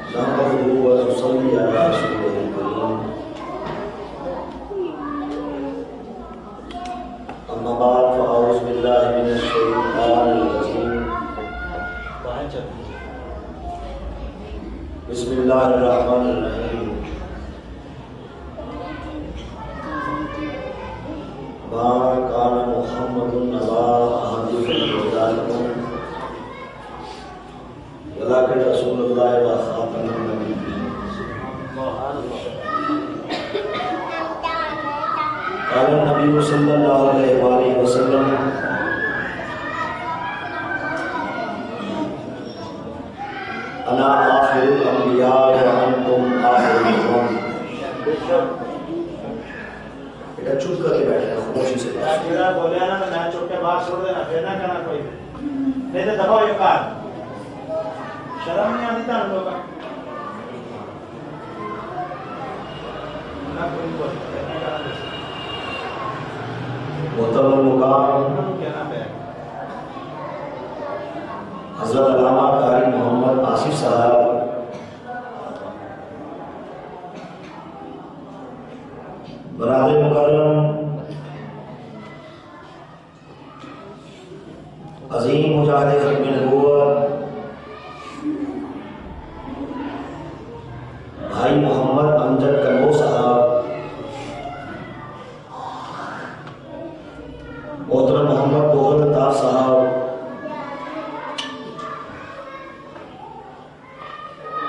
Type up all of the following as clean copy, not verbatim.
نحمده ونصلي على رسوله الكريم أما بعد فأعوذ بالله من الشيطان الرجيم بسم الله الرحمن الرحيم ما كان محمد أبا أحد من رجالكم ولكن رسول الله وخاتم النبيين. قال النبي صلى الله عليه وآله وسلم أنا آخر الأنبياء وأنتم آخر الأمم. بیٹا چپ کر کے بیٹھنا خاموشی سے بولے نا میں چپ کے بات چھوڑ دینا پھر نہ کرنا کوئی نہیں تو دباؤ یہ کار شرم نہیں آتی تھا ہم لوگ کا محترم مقام حضرت علامہ قاری محمد آصف صاحب، برادر مکرم، عظیم مجاہد ختم نبوت بھائی محمد امجد کنبو صاحب، محترم محمد توغل الطاف صاحب،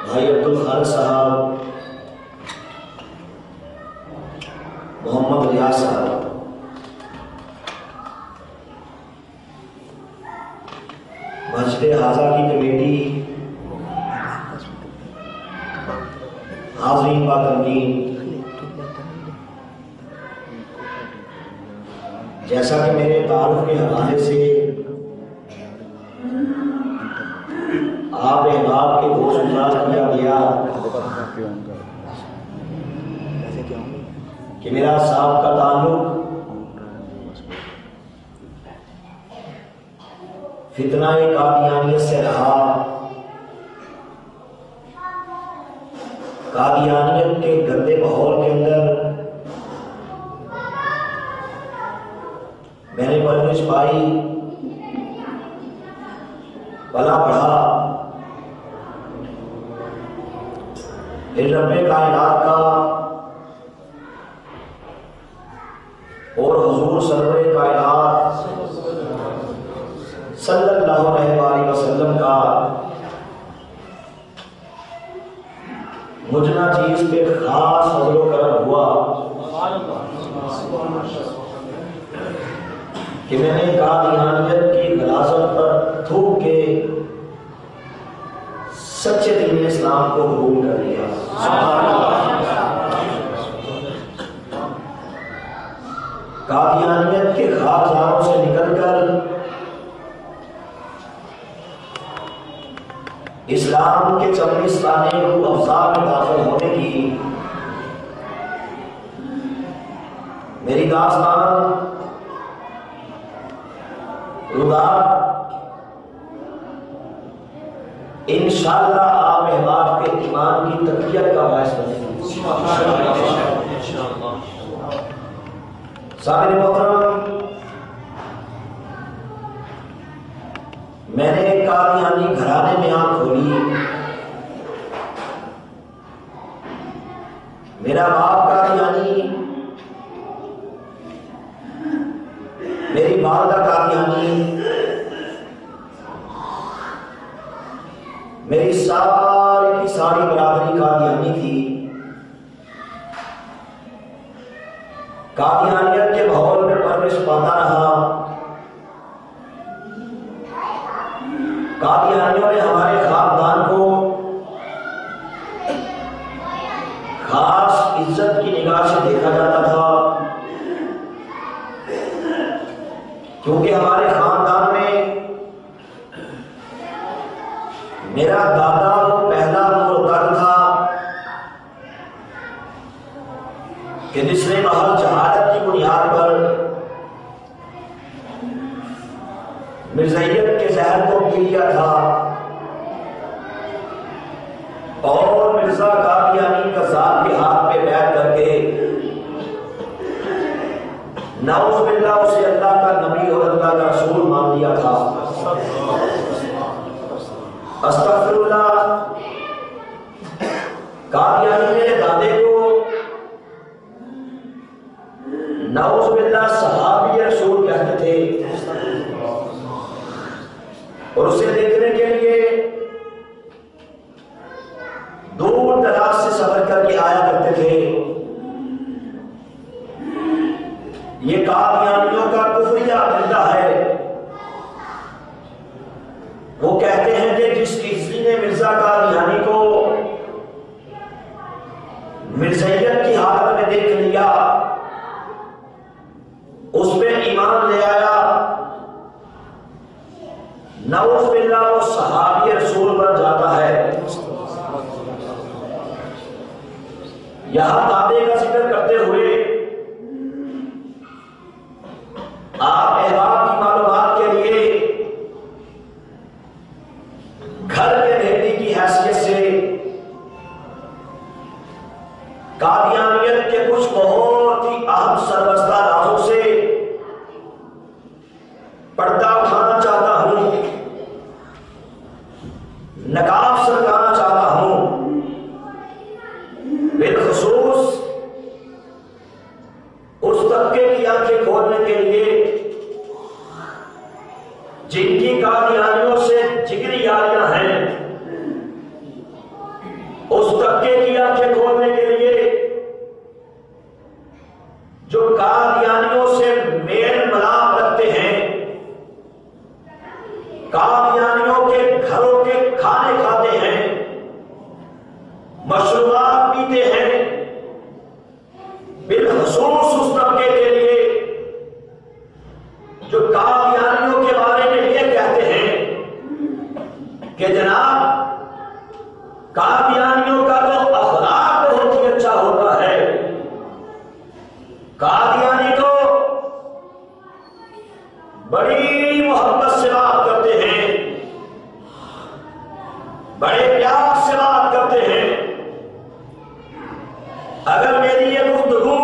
بھائی عبدالخالق صاحب، محمد ریاض صاحب، مسجد حاضہ کی کمیٹی، حاضرین پاکرین، جیسا کہ میرے تعارف کے حوالے سے آپ احباب کے گوشت گزار کیا گیا کہ میرا صاحب کا تعلق فتنہ قادیانیت سے رہا۔ قادیانیت کے گندے ماحول کے اندر میں نے پرورش پائی، پلا پڑھا، پھر رب کائنات کا اور حضور سرور کائنات صلی اللہ علیہ وسلم کا مجھنا چیز پہ خاص فضل و کرم ہوا کہ میں نے قادیانیت کی غلاظت پر تھوک کے سچے دین اسلام کو قبول کر لیا۔ قادیانیت کے خارجاروں سے نکل کر اسلام کے چمنستانی روح افزا میں داخل ہونے کی میری داستان روداد انشاءاللہ آپ احباب کے ایمان کی تقویت کا باعث بنے گی۔ سامعین محترم، میں نے ایک قادیانی گھرانے میں آنکھ کھولی۔ میرا باپ قادیانی، میری والدہ قادیانی، میری ساری کی ساری برادری قادیانی تھی۔ قادیانیت کے ماحول میں پرورش پاتا رہا۔ قادیانیوں نے ہمارے خاندان کو خاص عزت کی نگاہ سے دیکھا جاتا تھا، کیونکہ ہمارے خاندان میں میرا دادا وہ پہلا مرتد تھا کہ جس نے محض جہالت کی بنیاد پر مرزائیت کے زہر کو پی لیا تھا۔ اور مرزا قادیانی کا ذات کے ہاتھ پہ بیعت کر کے نعوذ باللہ اسے اللہ کا نبی اور اللہ کا رسول مان لیا تھا. استغفر اللہ. قادیانی نے دادے کو نعوذ باللہ صحابی رسول کہتے تھے اور اسے دیکھنے کے لیے دور دراز سے سفر کر کے آیا کرتے تھے. یہ قادیانیوں کا کفریہ عقیدہ ہے. وہ کہتے ہیں کہ جس کسی نے مرزا قادیانی کو مرزائیت کی حالت میں دیکھ لیا اس پہ ایمان لے آیا نعوذ باللہ وہ صحابی رسول بن جاتا ہے. یہاں دادے کا ذکر کرتے ہوئے آپ احباب کی معلومات کے لیے گھر کے بیٹی کی حیثیت سے قادیانیت کے کچھ بہت ہی اہم سربستہ رازوں سے پردہ اٹھانا چاہتا ہوں, نقاب سرکانا چاہتا ہوں. بالخصوص اس طبقے کی آنکھیں کھولنے کے لیے جن کی قادیانیوں سے جگری یاریاں ہیں, اس طبقے کی آنکھیں کھولنے کے لیے جو قادیانیوں سے میل ملاپ رکھتے ہیں, قادیانیوں کے گھروں کے کھانے کھاتے ہیں, مشروبات پیتے ہیں. بالخصوص اس طبقے کے لیے جو قادیانیوں کے بارے میں یہ کہتے ہیں کہ جناب قادیانیوں کا تو اخلاق بہت ہی اچھا ہوتا ہے, قادیانی تو بڑی محبت سے بات کرتے ہیں, بڑے پیار سے بات کرتے ہیں. اگر میری یہ گفتگو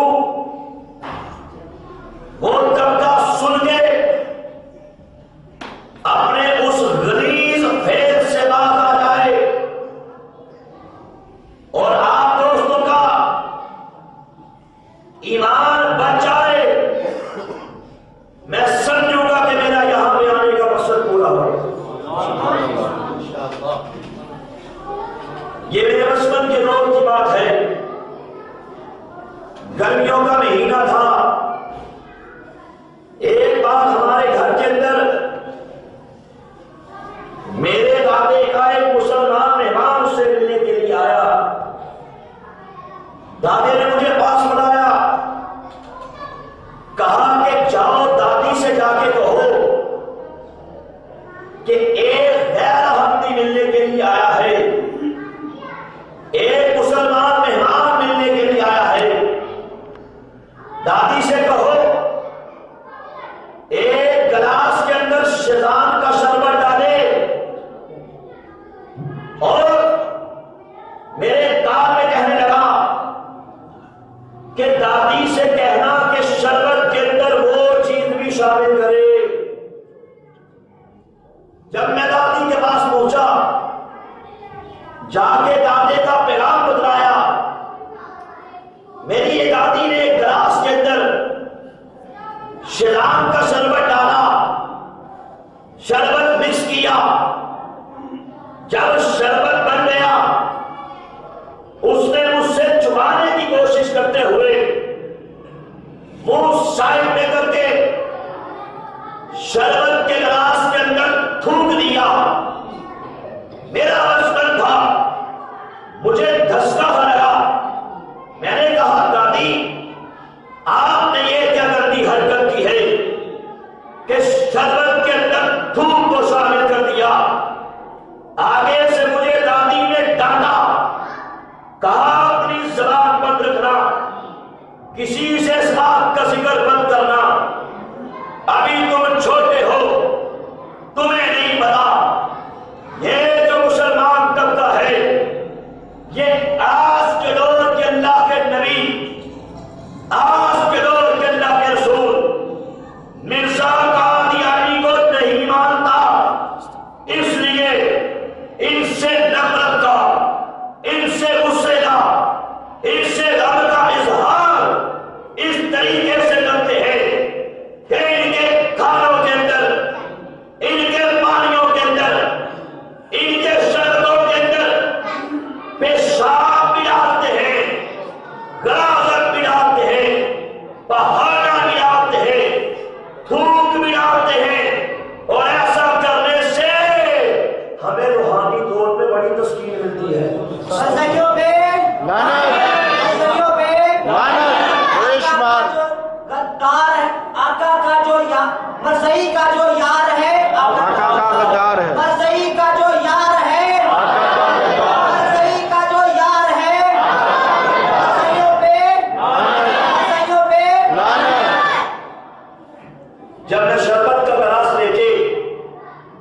وہ طبقہ سن کے اپنے اس غلیظ فیض سے باز آ جائے اور آپ دوستوں کا ایمان بچ جائے, میں سمجھوں گا کہ میرا یہاں پہ آنے کا مقصد پورا ہو. یہ میرے بچپن کے دور کی بات ہے. گرمیوں کا مہینہ تھا. ایک بار ہمارے گھر کے اندر میرے دادے کا ایک مسلمان مہمان اس سے ملنے کے لیے آیا. دادے نے مجھے پاس بلایا, کہا کہ جاؤ دادی سے جا کے کہو کہ ایک غیر حمدی ملنے کے لیے آیا ہے, ایک مسلمان مہمان ملنے کے لیے آیا ہے. دادی سے کہو ایک گلاس کے اندر شیطان کا شربت ڈالے اور میرے کان میں کہنے لگا کہ دادی سے کہنا کہ شربت کے اندر وہ چیز بھی شامل کرے. جب میں دادی کے پاس پہنچا, جا کے دادے کا پیغام بتلایا, میری یہ دادی نے ایک گلاس کے اندر شیطان کا شربت ڈالا, شربت مکس کیا. جب شربت بن گیا اس نے مجھ سے چھپانے کی کوشش کرتے ہوئے منہ سائڈ میں کر کے شربت کے گلاس کے اندر تھوک دیا. میرا بچپن تھا, مجھے دھسکا سا لگا. میں نے کہا دادی آپ نے یہ کیا کرتی حرکت کی ہے کہ شربت کے اندر تھوک کو شامل کر دیا. آگے سے مجھے دادی نے ڈانٹا, کہا اپنی زبان بند رکھنا, کسی سے اس بات کا ذکر بند کرنا, ابھی تم چھوٹے ہو, تمہیں نہیں پتا. یہ جو مسلمان طبقہ ہے مرزائیوں پہ غدار ہے، آقا کا جو مرزائی کا جو یار ہے، آقا کا غدار ہے، مرزائی کا جو یار ہے، مرزائی کا جو یار ہے، مرزائیوں پہ جب میں شربت کا گلاس لے کے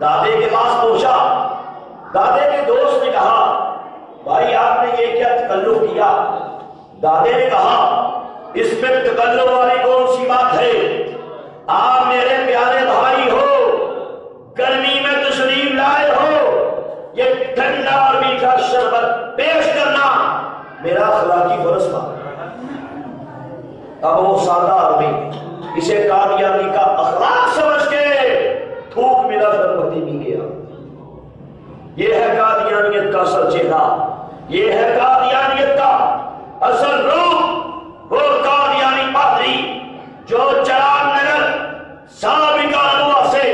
دادے کے پاس پہنچا، دادے کے دوست نے کہا بھائی آپ نے یہ کیا تکلف کیا؟ دادے نے کہا اس میں تکلف والی کون سی بات ہے؟ آپ میرے پیارے بھائی ہو، گرمی میں تشریف لائے ہو، یہ ٹھنڈا اور میٹھا شربت پیش کرنا میرا اخلاقی فرض تھا۔ اب وہ سادہ آدمی اسے قادیانی کا اخلاق سمجھ کے تھوک میرا شربتی بھی گیا۔ یہ ہے قادیانیت کا اصل چہرہ، یہ ہے قادیانیت کا اصل روح۔ وہ قادیانی پادری جو چراغ نگر سابقہ نوا سے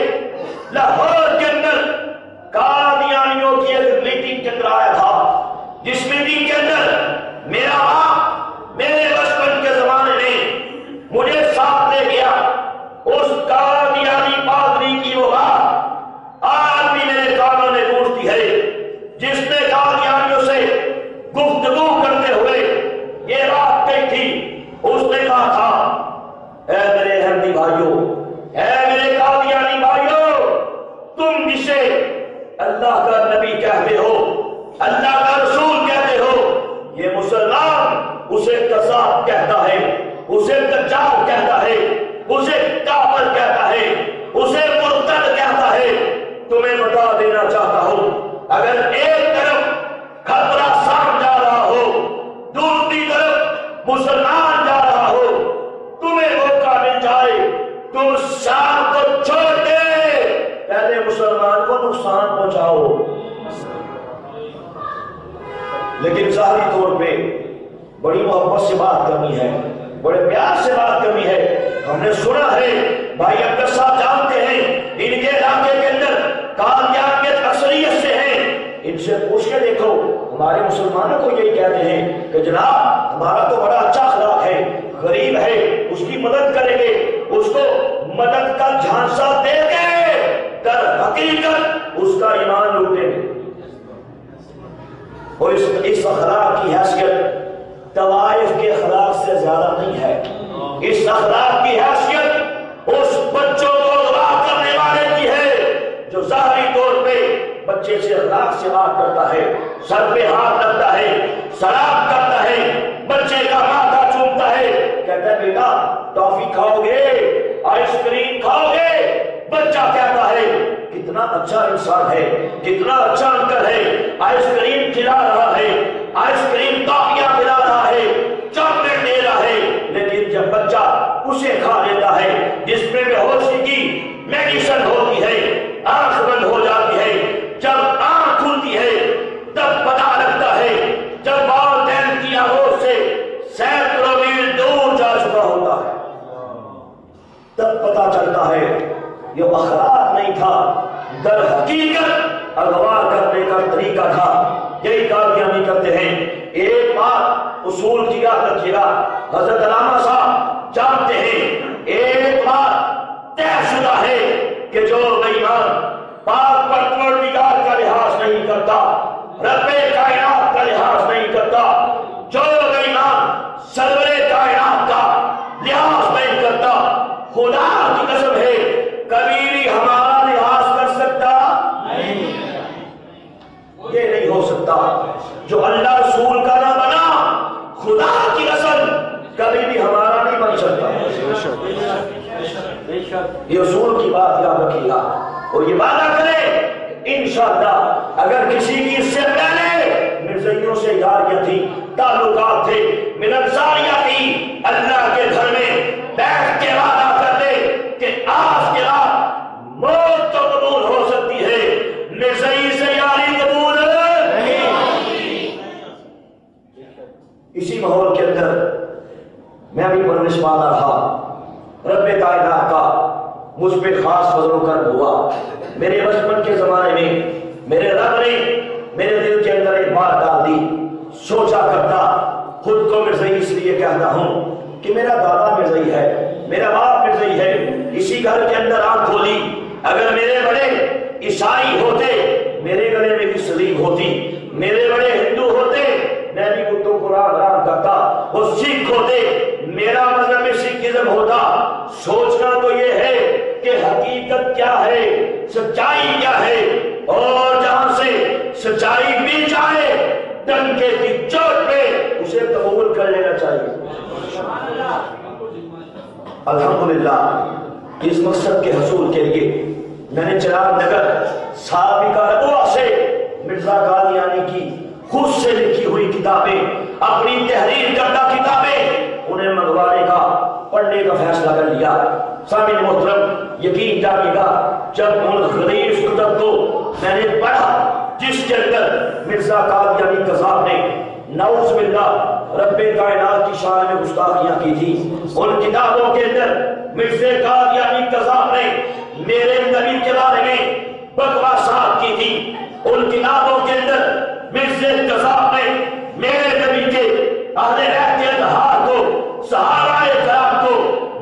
لاہور کے اندر قادیانیوں کی ایک میٹنگ کے اندر آیا تھا، جس میٹنگ کے اندر میرا باپ میرے بچپن کے زمانے میں مجھے ساتھ لے گیا۔ اس قادیانی پادری کی وہ بات آج بھی میرے کانوں میں گونجتی ہے، جس نے قادیانیوں سے گفتگو کرتے ہوئے یہ بات کہی تھی۔ اس نے کہا تھا اے میرے احمدی بھائیوں، اے میرے قادیانی بھائیوں، تم جسے اللہ کا نبی کہتے ہو، اللہ کا رسول کہتے ہو، یہ مسلمان اسے کذاب کہتا ہے، اسے دجال کہتا ہے، اسے کافر کہتا ہے، اسے مرتد کہتا ہے۔ تمہیں بتا دینا چاہتا ہوں، اگر ایک طرف خطرہ سام جا رہا ہو، دوسری طرف مسلمان جا رہا ہو، تمہیں موقع مل جائے تم شام کو چھوڑ کے پہلے مسلمان کو نقصان پہنچاؤ۔ لیکن ظاہری طور پہ بڑی محبت سے بات کرنی ہے، بڑے پیار سے بات کرنی ہے۔ ہم نے سنا ہے بھائی اکبر صاحب جانتے ہیں ان کے علاقے کے اندر قادیانیت اکثریت سے ہیں، ان سے پوچھ کے دیکھو، ہمارے مسلمانوں کو یہی کہتے ہیں کہ جناب ہمارا تو بڑا اچھا اخلاق ہے، غریب ہے اس کی مدد کریں گے، اس کو مدد کا جھانسا دے کے در حقیقت اس کا ایمان لوٹیں گے۔ اور اس اخلاق کی حیثیت طوائف کے اخلاق سے زیادہ نہیں ہے۔ اس اخلاق کی حیثیت اس بچوں کو اغوا کرنے والے کی ہے جو ظاہری طور پہ بچے سے اخلاق سے بات کرتا ہے، سر پہ ہاتھ رکھتا ہے، سلام کرتا ہے، بچے کا ماتھا چومتا ہے، کہتا ہے بیٹا ٹافی کھاؤ گے، آئس کریم کھاؤ گے؟ بچہ کہتا ہے کتنا اچھا انسان ہے، کتنا اچھا انکل ہے، آئس کریم کھلا رہا ہے، آئس کریم ٹافیاں کھلا رہا ہے، چاکلیٹ دے رہا ہے۔ لیکن جب بچہ اسے کھا لیتا ہے جس میں بے ہوشی کی میڈیسن ہوتی ہے، آنکھ بند ہو جاتی ہے، جب آنکھ کھلتی ہے تب پتہ لگتا ہے، جب والدین کی آغوش سے سینکڑوں میل دور جا چکا ہوتا ہے، تب پتہ چلتا ہے یہ اخلاق نہیں تھا، در حقیقت اغوا کرنے کا طریقہ تھا۔ یہی قادیانی کرتے ہیں۔ ایک بات اصول کی یاد رکھیے گا، حضرت علامہ صاحب جانتے ہیں ایک بات طے شدہ ہے کہ جو بے ایمان پاک پروردگار کا لحاظ نہیں کرتا، رب کائنات کا لحاظ نہیں کرتا، جو بے ایمان سرور کائنات کا لحاظ نہیں کرتا، خدا کی قسم ہے کبھی بھی ہمارا لحاظ کر سکتا نہیں، یہ نہیں ہو سکتا۔ جو اللہ رسول کا نہ بنا، خدا کی قسم کبھی بھی ہمارا نہیں بن سکتا۔ یہ اصول کی بات یاد رکھیے گا اور یہ وعدہ کرے انشاءاللہ اگر کسی کی اس سے پہلے مرزائیوں سے یاریاں تھی، تعلقات تھے، ملنساریاں تھی، اللہ کے گھر میں بیٹھ کے وعدہ کرتے کہ آج کے بعد موت تو قبول ہو سکتی ہے، مرزائی سے یاری قبول نہیں۔ اسی ماحول کے اندر میں بھی پرورش پاتا رہا، رب کائنات کا مجھ پہ خاص فضل و کرم ہوا۔ میرے بچپن کے زمانے میں میرے رب نے میرے دل کے اندر ایک بات ڈال دی سوچا کرتا خود کو مرزائی اس لیے کہتا ہوں کہ میرا دادا مرزائی ہے، میرا باپ مرزائی ہے، اسی گھر کے اندر آنکھ کھولی، اگر میرے بڑے عیسائی ہوتے میرے گلے میں بھی سلیب ہوتی، میرے بڑے ہندو ہوتے میں بھی کتوں کو رام رام کرتا، وہ سکھ ہوتے میرا مذہب میں سکھزم ہوتا۔ سوچنا تو یہ ہے کہ حقیقت کیا ہے، سچائی کیا ہے، اور جہاں سے سچائی مل جائے ڈنکے کی چوٹ پہ اسے قبول کر لینا چاہیے۔ الحمدللہ اس مقصد کے حصول کے لیے میں نے چراغ نگر سابقہ ربوہ سے مرزا قادیانی کی خود سے لکھی ہوئی کتابیں، اپنی تحریر کردہ کتابیں انہیں منگوانے کا، پڑھنے کا فیصلہ کر لیا۔ سامعین محترم یقین جانیے گا جب ان غلیظ کتب کو میں نے پڑھا جس کے اندر مرزا قادیانی قذاب نے نعوذ باللہ رب کائنات کی شان میں گستاخیاں کی تھی، ان کتابوں کے اندر مرزا قادیانی قذاب نے میرے نبی کے بارے میں بکواسات کی تھی، ان کتابوں کے اندر مرزا قذاب نے میرے نبی کے اہل بیت کے اطہار کو، صحابہ کرام کو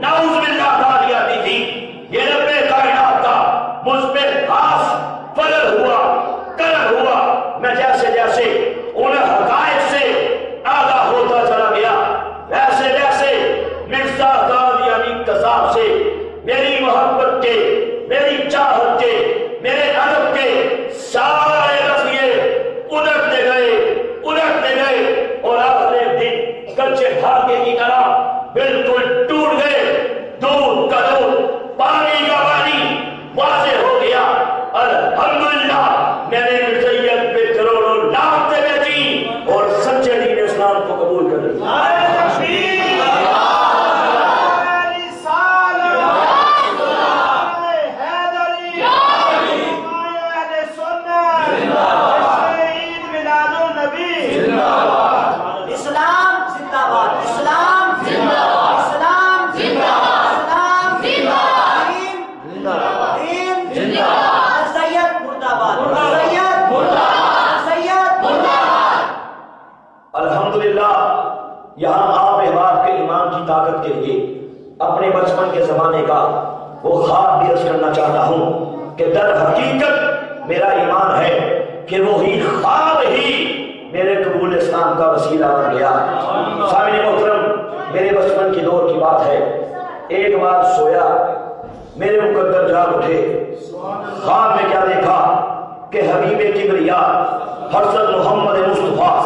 نعوذ باللہ گالیاں دی تھی۔ یہ رب کائنات کا مجھ پہ خاص فضل ہوا، کرم ہوا، میں جیسے جیسے ان حقائق سے آگاہ ہوتا چلا گیا ویسے ویسے مرزا قادیانی قذاب سے میری محبت کے، میری چاہت کے، میرے ادب کے سارے رفیے الٹتے گئے اور آخری دن کچے دھاگے کی طرح بالکل ٹوٹ گئے۔ دودھ کا دودھ، پانی کا پانی واضح ہو گیا۔ الحمدللہ میں نے مرزائیت پہ کروڑوں لاکھ دے بیٹی اور سچے دین اسلام کو قبول کر لیا۔ یہاں آپ احباب کے ایمان کی طاقت کے لیے اپنے بچپن کے زمانے کا وہ خواب بھی عرض کرنا چاہتا ہوں کہ در حقیقت میرا ایمان ہے کہ وہی خواب ہی میرے قبول اسلام کا وسیلہ بن گیا۔ سامعین محترم میرے بچپن کے دور کی بات ہے، ایک بار سویا میرے مقدر جاگ اٹھے، خواب میں کیا دیکھا کہ حبیب کبریا حضرت محمد مصطفیٰ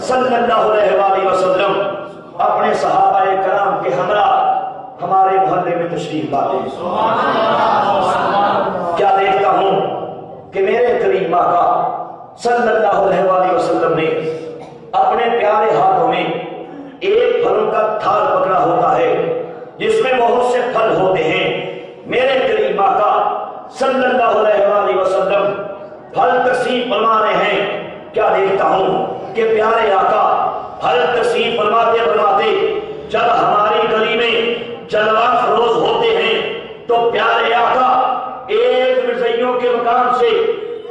صلی اللہ علیہ وآلہ وسلم اپنے صحابہ کرام کے ہمراہ ہمارے محلے میں تشریف لاتے ہیں۔ کیا دیکھتا ہوں کہ میرے کریم آقا صلی اللہ علیہ وآلہ وسلم نے اپنے پیارے ہاتھوں میں ایک پھلوں کا تھال پکڑا ہوتا ہے جس میں بہت سے پھل ہوتے ہیں۔ میرے کریم آقا صلی اللہ علیہ وآلہ وسلم پھل تقسیم فرما رہے ہیں۔ کیا دیکھتا ہوں کہ پیارے آقا پھل تقسیم فرماتے فرماتے جب ہماری گلی میں جلوہ فروز ہوتے ہیں تو پیارے آقا ایک مرزائیوں کے مکان سے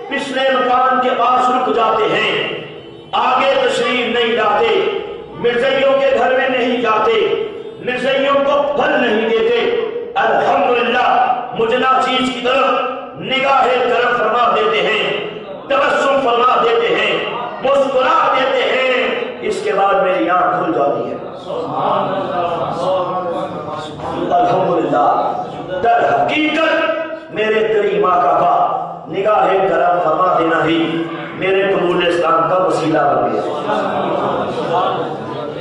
پچھلے مکان کے پاس رک جاتے ہیں، آگے تشریف نہیں لاتے، مرزائیوں کے گھر میں نہیں جاتے، مرزائیوں کو پھل نہیں دیتے۔ الحمدللہ مجھلا چیز کی طرف نگاہ کرم فرما دیتے ہیں، تبسم فرما دیتے ہیں، مسکرا دیتے ہیں، اس کے بعد میری آنکھ کھل جاتی ہے۔ الحمدللہ در حقیقت میرے کریم آقا کا نگاہ کرم فرما دینا ہی میرے قبول اسلام کا وسیلہ بن گیا۔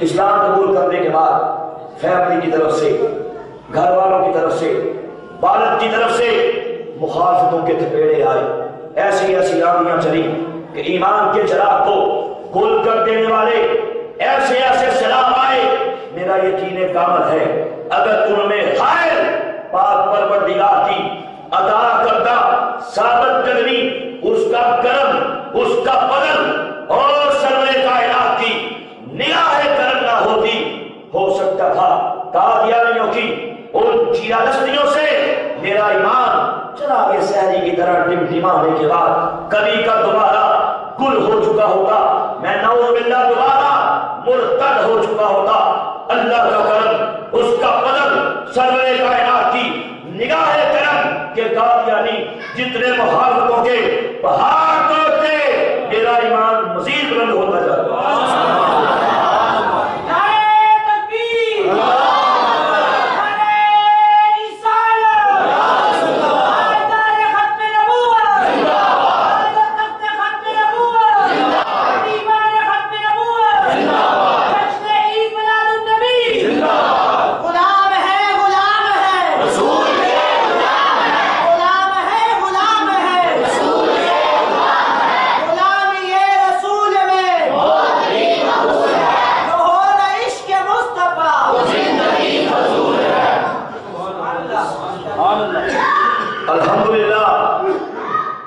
اسلام قبول کرنے کے بعد فیملی کی طرف سے، گھر والوں کی طرف سے، والد کی طرف سے مخالفتوں کے تھپیڑے آئے، ایسی ایسی آندیاں چلی کہ ایمان کے چراغ کو گل کر دینے والے ایسے ایسے سیلاب آئے۔ میرا یقین کامل ہے اگر ان میں خیر پاک پروردگار کی عطا کردہ ثابت قدمی، اس کا کرم، اس کا فضل اور سرور کائنات کی نگاہ کرم نہ ہوتی، ہو سکتا تھا قادیانیوں کی ان چیرہ دستیوں سے میرا ایمان چراغ سحری کی طرح ٹمٹمانے کے بعد کبھی کا دوبارہ گل ہو چکا ہوتا، میں نعوذ باللہ دوبارہ مرتد ہو چکا ہوتا، اللہ کا کرم، اس کا فضل، سرور کائنات کی نگاہ کرم کہ قادیانی جتنے مخالفتوں کے پہاڑ توڑتے، میرا ایمان مزید بلند ہوتا جاتا۔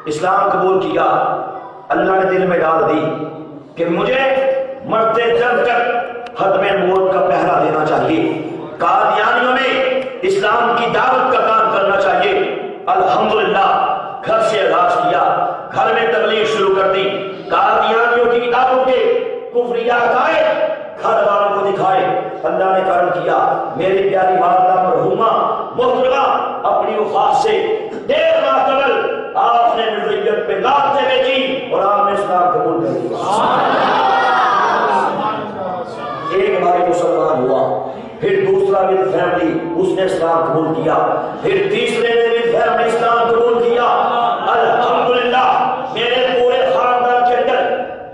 اسلام قبول کیا، اللہ نے دل میں ڈال دی کہ مجھے مرتے دم تک ختم نبوت کا پہرا دینا چاہیے، قادیانیوں میں اسلام کی دعوت کا کام کرنا چاہیے۔ الحمدللہ گھر سے آغاز کیا، گھر میں تبلیغ شروع کر دی، قادیانیوں کی کتابوں کے کفری عقائد گھر والوں کو دکھائے، اللہ نے کرم کیا، میری پیاری والدہ مرحومہ محترمہ اپنی وفات سے 1.5 ماہ قبل آپ نے مرزیت پہ لانتیں بیچی اور آپ نے اسلام قبول کر لیا۔ ایک بھائی مسلمان ہوا، پھر دوسرا بھی فیملی اس نے اسلام قبول کیا، پھر تیسرے نے بھی فیملی اسلام قبول کیا۔ الحمدللہ میرے پورے خاندان کے اندر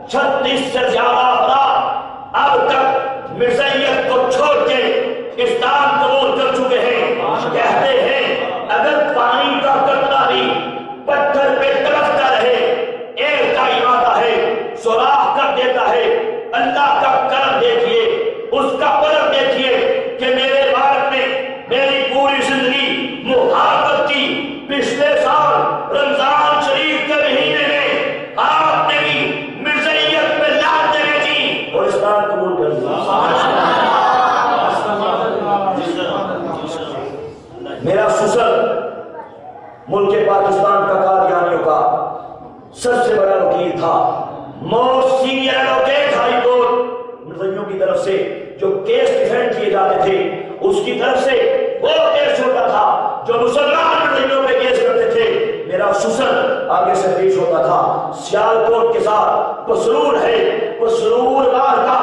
36 سے زیادہ افراد اب تک مرزیت کو چھوڑ کے اسلام قبول کر چکے ہیں۔ کہتے ہیں اگر پانی کا قطرہ بھی پتھر پہ ترستا رہے، ایک کا ارادہ ہے سوراخ کر دیتا ہے۔ اللہ کا کرم دیکھیے، اس کا قدر دیکھیے کہ میرے والد نے میری پوری زندگی محبت کی۔ پچھلے سال رمضان شریف کے مہینے میں آپ نے بھی مرزیت پہ لانتیں بھیجی اور اسلام قبول کر لیا۔ میرا سسر ملک پاکستان کا قادیانیوں کا سب سے بڑا وکیل تھا، most senior advocate high court مرزیوں کی طرف سے جو کیس ڈیفینڈ کیے جاتے تھے اس کی طرف سے وہ کیس ہوتا تھا جو مسلمان مرزیوں پہ کیس کرتے تھے، میرا سسر آگے سے پیش ہوتا تھا۔ سیالکوٹ کے ساتھ پسرور ہے، پسرور بار کا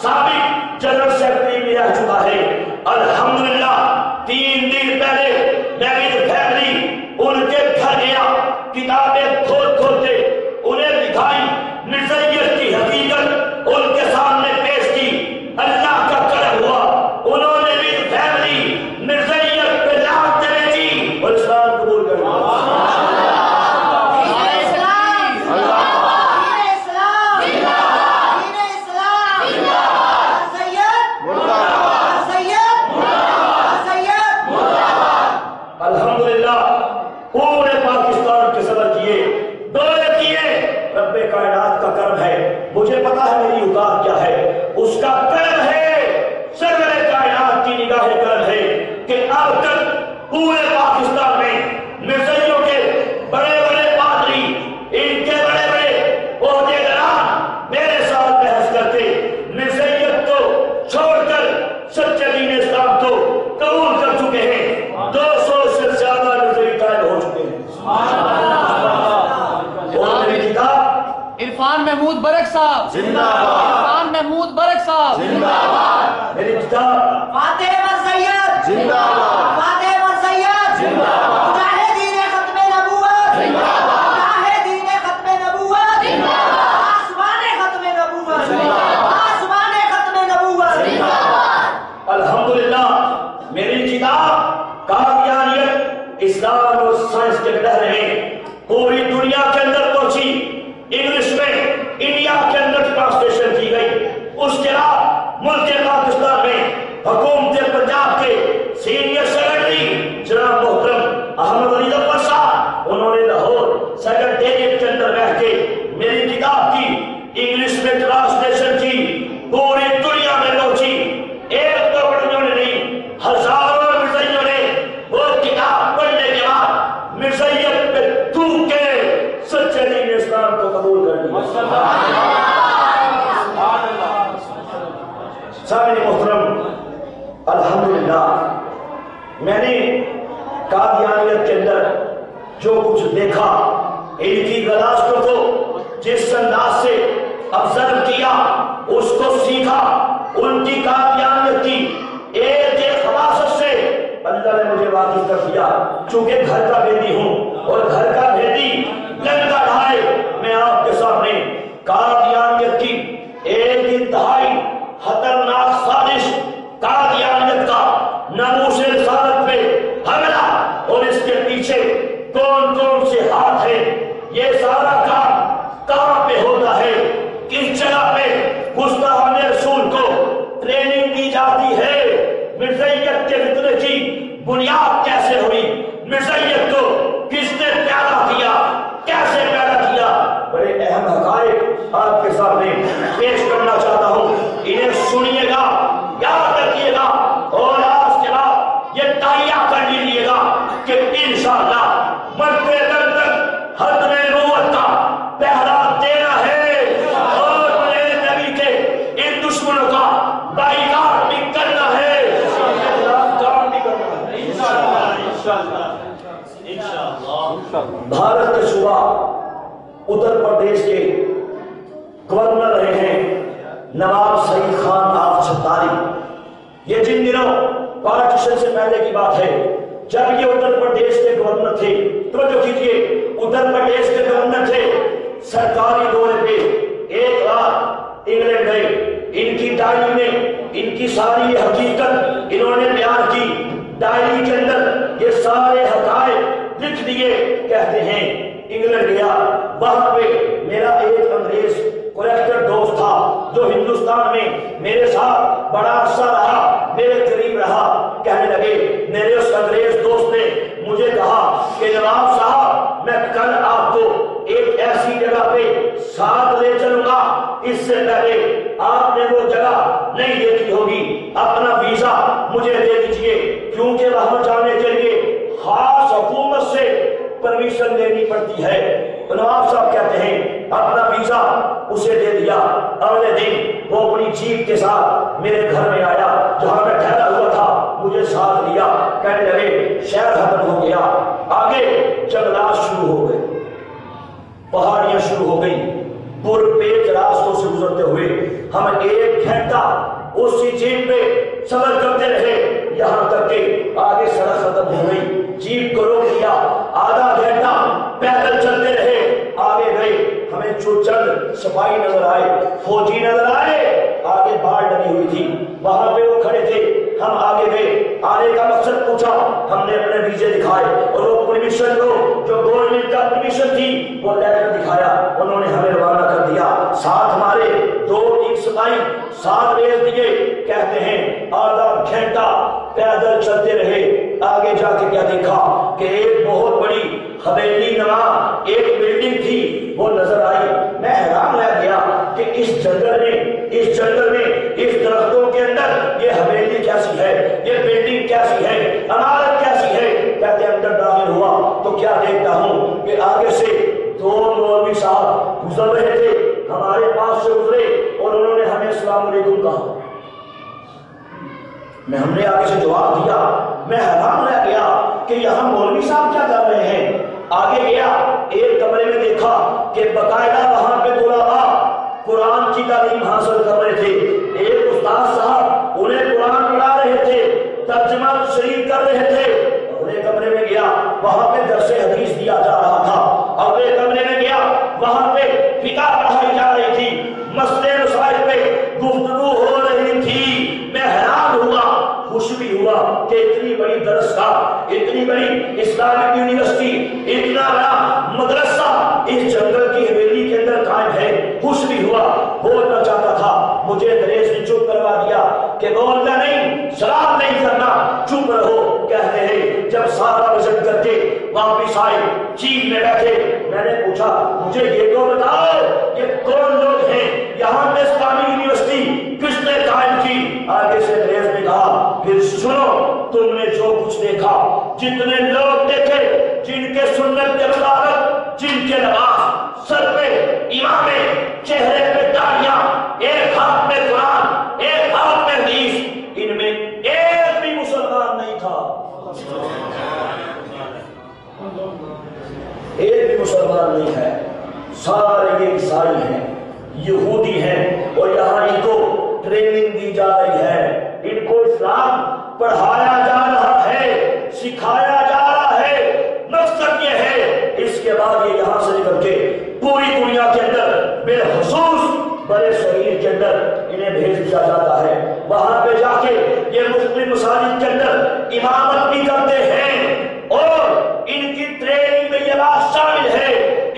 سابق جنرل سیکرٹری بھی رہ چکا ہے۔ الحمدللہ 3 دن پہلے میری فیملی ان کے گھر گیا، کتابیں کھول کھولتے انہیں دکھائی، مرزیت کی حقیقت ان کے سامنے پیش کی۔ اللہ کا کرم ہوا، انہوں نے بھی فیملی مرزیت پہ لانتیں بھیجی اور اسلام قبول کر لیا۔ پورے پاکستان کے صدر کیے، دورے کیے، رب کائنات کا کرم ہے، مجھے پتا ہے میری اوقات کیا ہے، اس کا کرم ہے، سرور کائنات کی نگاہ کرم ہے کہ اب تک پورے پاکستان میں مرزیوں کے بڑے بڑے پادری، ان کے بڑے بڑے عہدیداران میرے ساتھ بحث کرتے مرزیت کو چھوڑ کر سچے دین اسلام کو قبول کر چکے ہیں۔ 200 سے زیادہ مرزئی قائم ہو چکے ہیں۔ اور میری کتاب عرفان محمود برق صاحب زندہ باد، عرفان محمود برق صاحب زندہ باد، میری کتاب فاتح مرزیت زندہ باد، فاتح مرزیت زندہ باد، مجاہدین ختم نبوت زندہ باد، مجاہدین ختم نبوت زندہ باد، آسمان ختم نبوت زندہ باد، آسمان ختم نبوت زندہ باد۔ الحمدللہ میری کتاب قادیانیت اسلام اور سائنس کے ڈر میں پوری دنیا کے اندر پہنچی، انگلش میں انڈیا کے اندر ٹرانسلیشن کی گئی۔ اس کے بعد ملک پاکستان میں حکومت پنجاب کے سینئر سامعین محترم، الحمدللہ میں نے قادیانیت کے اندر جو کچھ دیکھا، ان کی گلاستوں کو جس انداز سے ابزرو کیا، اس کو سیکھا، ان کی قادیانیت کی ایک خباثت سے اللہ نے مجھے واقف کر دیا۔ چونکہ گھر کا بھیدی ہوں اور گھر کا بھیدی لنگا ڈھائے، میں آپ کے سامنے قادیانیت کی ایک انتہائی خطرناک سازش، قادیانیت کا ناموس رسالت پہ حملہ اور اس کے پیچھے کون کون سے ہاتھ ہیں، یہ سارا کام کہاں پہ ہوتا ہے، کس جگہ پہ گستاخان رسول کو ٹریننگ دی جاتی ہے، مرزائیت کے فتنے کی بنیاد کیسے ہوئی، مرزائیت کو کس نے پیدا کیا، کیسے پیدا کیا، بڑے اہم حقائق آپ کے سامنے پیش کرنا چاہتا ہوں، انہیں سنیے گا، یاد رکھیے گا، اور آج کے بعد یہ تہیہ کر لیجیے گا کہ انشاءاللہ مرتے دم تک ختم نبوت کا پہرا دینا ہے اور میرے نبی کے ان دشمنوں کا بائیکاٹ بھی کرنا ہے، کام بھی کرنا ہے انشاءاللہ۔ بھارت کے صوبہ اتر پردیش کے گورنر رہے ہیں نواب سعید خان آف چھتاری۔ یہ جن دنوں پارٹیشن سے پہلے کی بات ہے، جب یہ اتر پردیش کے گورنر تھے، توجہ کیجئے، اتر پردیش کے گورنر تھے، سرکاری دورے پہ ایک رات انگلینڈ گئے، ان کی ڈائری میں ان کی ساری حقیقت انہوں نے بیان کی، ڈائری کے اندر یہ سارے حقائق لکھ دیے، کہتے ہیں انگلینڈ گیا، وہاں پہ میرا ایک انگریز کریکٹر دوست تھا جو ہندوستان میں میرے ساتھ بڑا عرصہ رہا، میرے قریب رہا، کہنے لگے، میرے اس انگریز دوست نے مجھے کہا کہ نواب صاحب میں کل آپ کو ایک ایسی جگہ پہ ساتھ لے چلوں گا، اس سے پہلے آپ نے وہ جگہ نہیں دیکھی ہوگی، اپنا ویزا مجھے دے دیجئے، کیونکہ وہاں جانے کے لیے خاص حکومت سے پرمیشن لینی پڑتی ہے۔ نواب صاحب کہتے ہیں اپنا ویزا اسے دے دیا، اگلے دن وہ اپنی جیپ کے ساتھ میرے گھر میں آیا جہاں میں ٹھہرا ہوا تھا، مجھے ساتھ لیا، کہنے لگے شہر ختم ہو گیا، آگے جنگلات شروع ہو گئے، پہاڑیاں شروع ہو گئی، پر پیچ راستوں سے گزرتے ہوئے ہم 1 گھنٹہ اسی جیپ پہ سفر کرتے رہے، یہاں تک کہ آگے سڑک ختم ہو گئی، جیپ کو روک دیا، آدھا گھنٹہ پیدل چلتے رہے، آگے گئے، ہمیں جو چند سپاہی نظر آئے، فوجی نظر آئے، آگے باڑ لگی ہوئی تھی، وہاں پہ وہ کھڑے تھے، ہم آگے گئے، آنے کا مقصد پوچھا، ہم نے اپنے ویزے دکھائے اور وہ پرمیشن کو جو گورنمنٹ کا پرمیشن تھی وہ لیٹر دکھایا، انہوں نے ہمیں روانہ کر دیا، ساتھ ہمارے 2 سپاہی ساتھ بھیج دیے، کہتے ہیں آدھا گھنٹہ پیدل چلتے رہے، آگے جا کے کیا دیکھا کہ ایک بہت بڑی حویلی نما ایک بلڈنگ تھی، وہ نظر آئی، میں حیران رہ گیا کہ اس جنگل میں اس درختوں کے اندر یہ حویلی کیسی ہے، یہ بلڈنگ کیسی ہے، عمارت کیسی ہے، کہتے اندر داخل ہوا تو کیا دیکھتا ہوں کہ آگے سے 2 مولوی صاحب گزر رہے تھے، ہمارے پاس سے گزرے اور انہوں نے ہمیں السلام علیکم کہا، ہم نے آگے سے جواب دیا، میں حیران رہ گیا کہ یہاں مولوی صاحب کیا کر رہے ہیں، آگے گیا، ایک کمرے میں دیکھا کہ باقاعدہ وہاں پہ طلباء قرآن کی تعلیم حاصل کر رہے تھے، ایک استاد صاحب انہیں قرآن پڑھا رہے تھے، ترجمہ شریف کر رہے تھے، اگلے کمرے میں گیا، وہاں پہ درس حدیث دیا جا رہا تھا، اگلے کمرے میں گیا، وہاں پہ فقہ پڑھائی جا رہی تھی، مسئلے مسائل پہ گفتگو ہو رہی تھی، میں حیران ہوا، خوش بھی ہوا کہ اتنی بڑی درسگاہ، اتنی بڑی اسلامک یونیورسٹی، اتنا بڑا مدرسہ اس جنگل کی حویلی کے اندر قائم ہے، خوش بھی ہوا، بولنا چاہتا تھا، مجھے انگریز نے چپ کروا دیا کہ بولنا نہیں، سلام نہیں کرنا، چپ رہو، کہتے ہیں جب سارا وزن کر کے واپس آئے، چین میں بیٹھے، میں نے پوچھا مجھے یہ تو بتاؤ یہ کون لوگ ہیں، یہاں پہ اسلامی یونیورسٹی کس نے قائم کی، آگے سے انگریز نے کہا پھر سنو، تم نے جو کچھ دیکھا، جتنے لوگ دیکھے، جن کے سنت کے مطابق، جن کے لباس، سر پہ امامے، چہرے پہ داڑیاں، ایک ہاتھ میں قرآن، ایک ہاتھ میں مسلمان نہیں ہے، سارے یہ عیسائی ہیں، یہودی ہیں، اور یہاں ان کو ٹریننگ دی جا رہی ہے، ان کو اسلام پڑھایا جا رہا ہے، سکھایا جا رہا ہے۔ مقصد یہ ہے اس کے بعد یہ یہاں سے نکل کے پوری دنیا کے اندر بالخصوص بڑے صغیر کے اندر انہیں بھیج دیا جاتا ہے، وہاں پہ جا کے یہ مسلم مساجد کے اندر امامت بھی کرتے ہیں، اور ان کی ٹریننگ میں یہ بات شامل ہے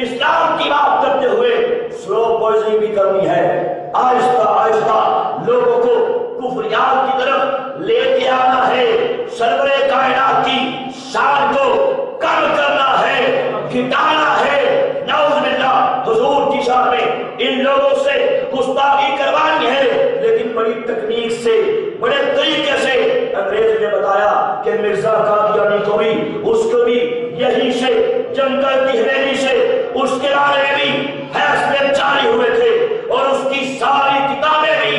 اسلام کی بات کرتے ہوئے سلو پوائزنگ بھی کرنی ہے، آہستہ آہستہ لوگوں کو کفریات کی طرف لے کے آنا ہے، سرور کائنات کی شان کو کم کرنا ہے، گھٹانا ہے۔ نعوذ باللہ، حضور کی شان میں ان لوگوں سے گستاخی کروانی ہے، لیکن بڑی تکنیک سے، بڑے طریقے سے۔ انگریز نے بتایا کہ مرزا قادیانی کو بھی، اس کو بھی یہی سے جنگل کی حویلی سے اس کے بارے میں بھی فیصلے جاری ہوئے تھے، اور اس کی ساری کتابیں بھی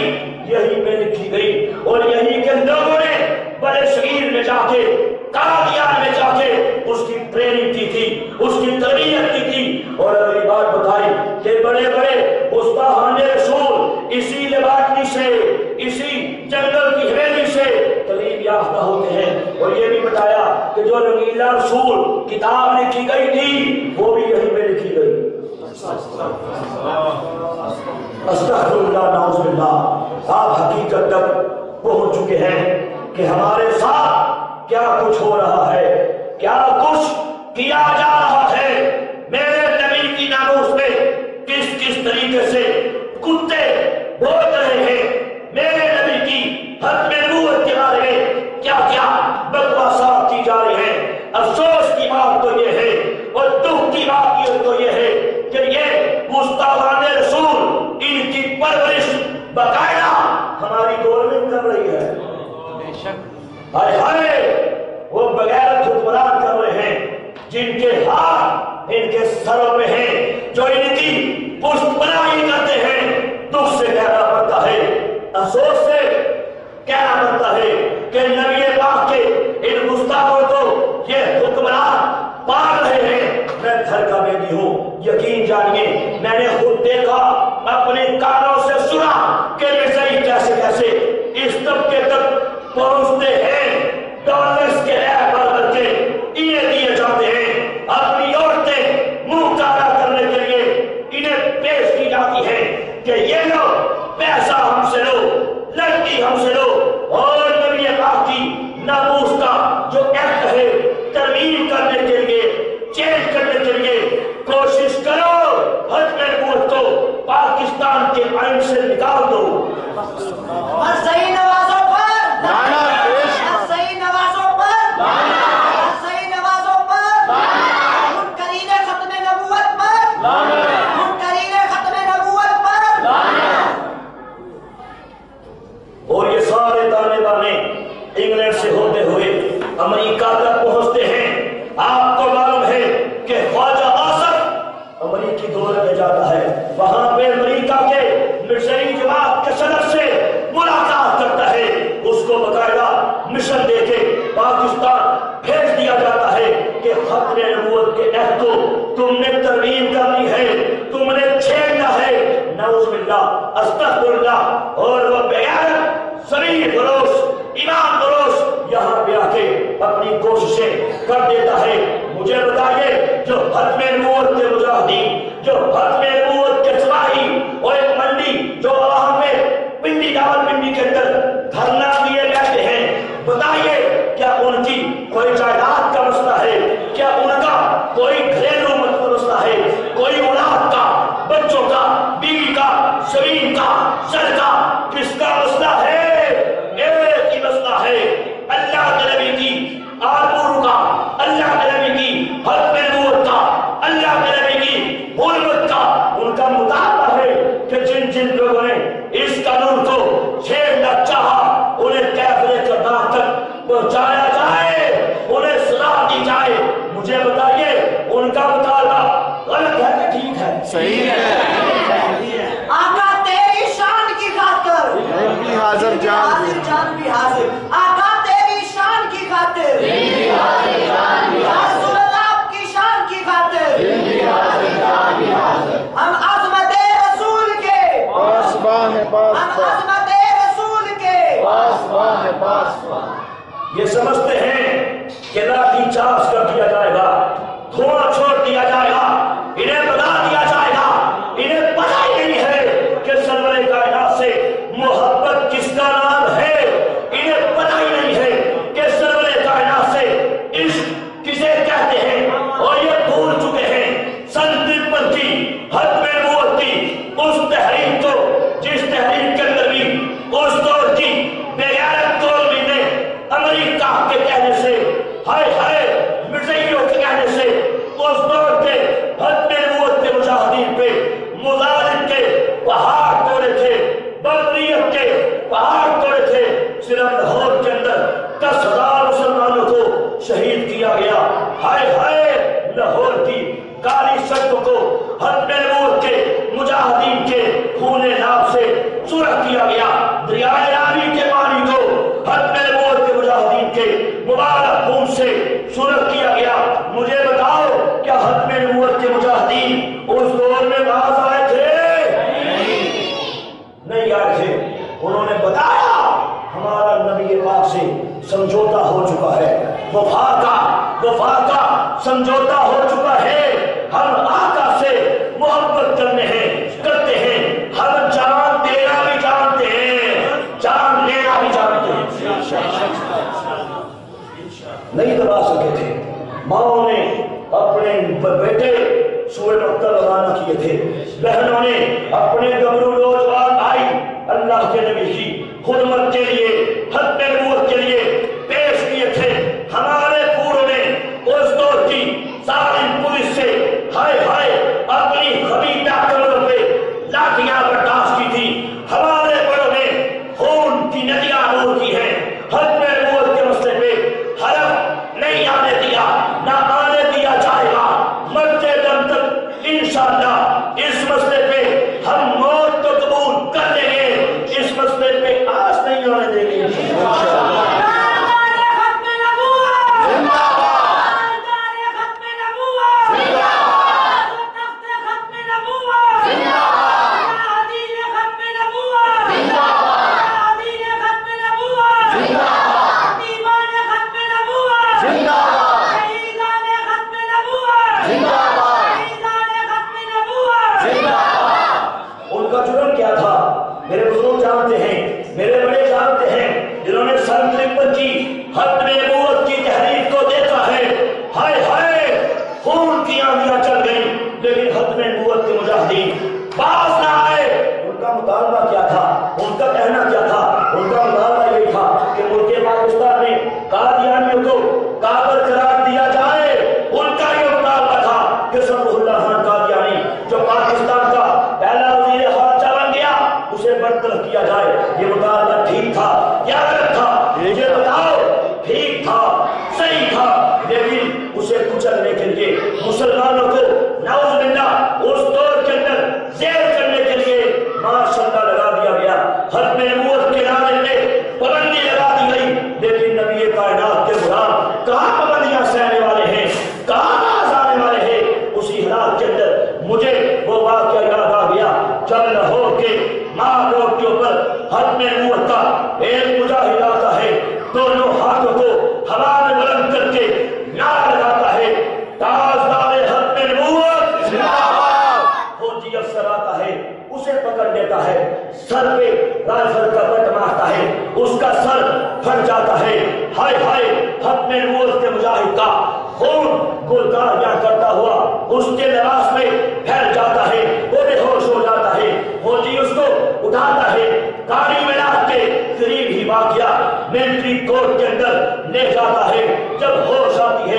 یہی میں لکھی گئی، اور یہی کے لوگوں نے بڑے شہیر میں جا کے، قادیان میں جا کے اس کی ٹریننگ کی تھی، اس کی تربیت کی تھی۔ اور اگلی بات بتائی کہ بڑے بڑے گستاخان رسول اسی لیبارٹری سے، اسی جنگل کی حویلی سے تعلیم یافتہ ہوتے ہیں، اور یہ بھی بتایا کہ جو رنگیلا رسول کتاب لکھی گئی تھی وہ بھی یہی میں لکھی گئی۔ استغفر اللہ، نعوذ باللہ۔ آپ حقیقت تک پہنچ چکے ہیں کہ ہمارے ساتھ کیا کچھ ہو رہا ہے، کیا کچھ کیا جا رہا ہے۔ میرے نبی کی ناموس میں کس کس طریقے سے کتے بول رہے ہیں، میرے نبی کی ختم نبوت کے بارے میں کیا کیا بکواسات کی جا رہی ہیں۔ افسوس کی بات تو یہ ہے، اور دکھ کی بات یہ تو یہ ہے کہ یہ گستاخان رسول، ان کی پرورش باقاعدہ ہماری گورنمنٹ کر رہی ہے۔ ہائے ہائے، وہ بغیرت حکمران کر رہے ہیں جن کے ہاتھ ان کے سروں میں ہیں، جو ان کی پشت پناہی کرتے ہیں۔ دکھ سے کہنا پڑتا ہے، افسوس سے کہنا پڑتا ہے کہ نبی پاک کے ان گستاخوں کو یہ حکمران پال رہے ہیں۔ میں گھر کا بیٹی ہوں، یقین جانیے میں نے خود دیکھا، اپنے کانوں سے سنا کہ مرزائی کیسے کیسے اس طبقے تک پہنچتے ہیں، ڈالرز کے ایپ بھر کے انہیں دیے جاتے ہیں، اپنی عورتیں منہ کالا کرنے کے لیے انہیں پیش کی جاتی ہیں کہ یہ لو پیسہ ہم سے لو، لڑکی ہم سے لو، اور نبی پاک کی ناموس کا جو ایکٹ ہے ترمیم کرنے کے لیے، چینج کرنے کے لیے کوشش کرو، ختم نبوت کو پاکستان کے آئین سے نکال دو۔ مرزائی نوازوں پر لعنت، مرزائی نوازوں پر لعنت، مرزائی نوازوں پر لعنت، منکرین ختم نبوت پر لعنت، منکرین ختم نبوت پر لعنت۔ اور یہ سارے تانے بانے انگلینڈ سے ہوتے ہوئے امریکہ تک پہنچتے ہیں۔ آپ کو معلوم ہے کہ خواجہ آصف امریکی دورے میں جاتا ہے، وہاں پہ امریکہ کے مشری جماعت کے صدر سے ملاقات کرتا ہے، اس کو باقاعدہ مشن دے کے پاکستان بھیج دیا جاتا ہے کہ ختم نبوت کے عہد کو تم نے ترمیم کرنی ہے، تم نے چھیڑنا ہے۔ نعوذ باللہ، استغفر اللہ۔ اور وہ بغیرت صریح فروش، امام فروش یہاں پہ آ کے اپنی کوششیں کر دیتا ہے۔ مجھے بتائیے، جو ختم نبوت کے مجاہدین، جو ختم نبوت کے سپاہی، اور ایک منڈی جو وہاں پہ پنڈی ڈاول پنڈی کے اندر دھرنا دیے بیٹھے ہیں، بتائیے کیا ان کی کوئی جائیداد کا مسئلہ ہے؟ کیا ان کا کوئی گھریلو مسئلہ ہے؟ کوئی اولاد کا، بچوں کا، بیوی کا، زمین کا، سر کا، کس کا مسئلہ ہے؟ ایک ہی مسئلہ ہے، اللہ کے نبی کی آرمور کا، اللہ کے نبی کی ختم نبوت کا، اللہ کے نبی کی حرمت کا۔ ان کا مطالبہ ہے کہ جن جن لوگوں نے اس قانون کو چھیڑنا چاہا انہیں کیفرے کے داغ تک پہنچایا جائے، انہیں یہ سمجھتے ہیں کہ لاٹھی چارج کر دیا جائے گا، دھواں چھوڑ دیا جائے گا، انہیں بتا دیا جائے گا، انہیں پتہ ہی نہیں ہے کہ سرور کائنات سے محبت کس کا نام ہے، انہیں پتہ ہی نہیں ہے کہ سرور کائنات سے عشق کسے کہتے ہیں، اور یہ بھول چکے ہیں سن 53 کی ختم نبوت کی اس تحریک کو، جس تحریک کے اندر بھی اس دور کی بے غیرت قوم نے امریکہ کے کہنے سے، ہائے ہائے مرزائیوں کے کہنے سے اس دور کے ختم نبوت کے مجاہدین پہ مظالم کے پہاڑ توڑے تھے، بربریت کے پہاڑ توڑے تھے۔ صرف لاہور کے اندر 10,000 مسلمانوں کو شہید کیا گیا۔ ہائے ہائے لاہور کی کالی سڑکوں کو ختم نبوت کے مجاہدین کے خون ناب سے سرخ کیا گیا۔ دریائے راوی کے پانی کو ختم نبوت کے مجاہدین کے مبارک خون سے سرخ کیا گیا۔ مجھے بتاؤ کیا ختم نبوت کے مجاہدین اس دور میں باز آئے تھے؟ نہیں آئے تھے۔ انہوں نے بتایا ہمارا نبی پاک سے سمجھوتا ہو چکا ہے، وفا کا سمجھوتا ہو چکا ہے، ہم آقا سے محبت کرتے ہیں، ہم جان دینا بھی جانتے ہیں، جان لینا بھی جانتے ہیں۔ نہیں دبا سکے تھے۔ ماؤں نے اپنے بیٹے سوئے مکہ روانہ کیے تھے، بہنوں نے اپنے گبرو نوجوان بھائی اللہ کے نبی کی خدمت کے لیے، ختم نبوت کے لیے پیش کیے تھے۔ ہمارے پوروں نے اس دور کی ظالم پولیس سے ہائے ہائے اپنی خبیثہ کمروں پہ لاٹھیاں برداشت کی تھی۔ ہمارے بڑوں نے خون کی ندیاں عبور کی ہیں۔ ختم نبوت کے مسئلے پہ حرف نہیں آنے دیا، نہ آنے دیا جائے گا۔ مرتے دم تک انشاءاللہ اس مسئلے پہ ہم موت تو قبول کر لیں گے، اس مسئلے پہ آس نہیں آنے دیں گے انشاءاللہ۔ میرے بزرگ جانتے ہیں، میرے بڑے جانتے ہیں، جنہوں نے سن 53 کی ختم نبوت کی تحریک کو دیکھا ہے۔ ہائے ہائے خون کی آندیاں چل گئیں، لیکن ختم نبوت کے مجاہدین باز نہ آئے۔ ان کا مطالبہ کیا تھا؟ ان کا کہنا کیا تھا؟ ان کا مطالبہ یہ تھا کہ ملک پاکستان میں قادیانیوں کو کافر قرار دیا جائے۔ ان کا یہ مطالبہ تھا کہ سبح اللہ خان قادیانی جو پاکستان کا پہلا وزیر خارجہ بن گیا اسے برطرف کیا جائے۔ یہ مطالبہ ٹھیک تھا یا غلط تھا؟ مجھے بتاؤ۔ ٹھیک تھا، صحیح تھا، لیکن اسے کچلنے کے لیے مسلمانوں کو نعوذ باللہ اس دور کے اندر زیر کرنے کے لیے ماشاءاللہ لگا دیا گیا۔ ختم نبوت کے نعرے پہ پابندی لگا دی گئی، لیکن نبی کائنات کے غلام کہاں پابندیاں سہنے والے ہیں، کہاں باز آنے والے ہیں؟ اسی حالات کے اندر مجھے وہ واقعہ یاد آ گیا جب لاہور کے ماہ روڈ کے اوپر ختم نبوت کا ایک مجاہد آتا ہے، دونوں ہاتھوں کو ہوا میں بلند کر کے نعرہ لگاتا ہے، تاجدار ختم نبوت زندہ باد۔ فوجی افسر آتا ہے، اسے پکڑ لیتا ہے، سر پہ رائفل کا بٹ مارتا ہے، اس کا سر پھٹ جاتا ہے۔ ہائے ہائے ختم نبوت کے مجاہد کا خون گلداریاں کرتا ہوا اس کے لباس میں پھیل جاتا ہے، وہ بے ہوش ہو جاتا ہے۔ فوجی اس کو اٹھاتا ہے، گاڑی میں لاد کے قریب ہی واقعہ ملٹری کورٹ کے اندر لے جاتا ہے۔ جب ہوش آتی ہے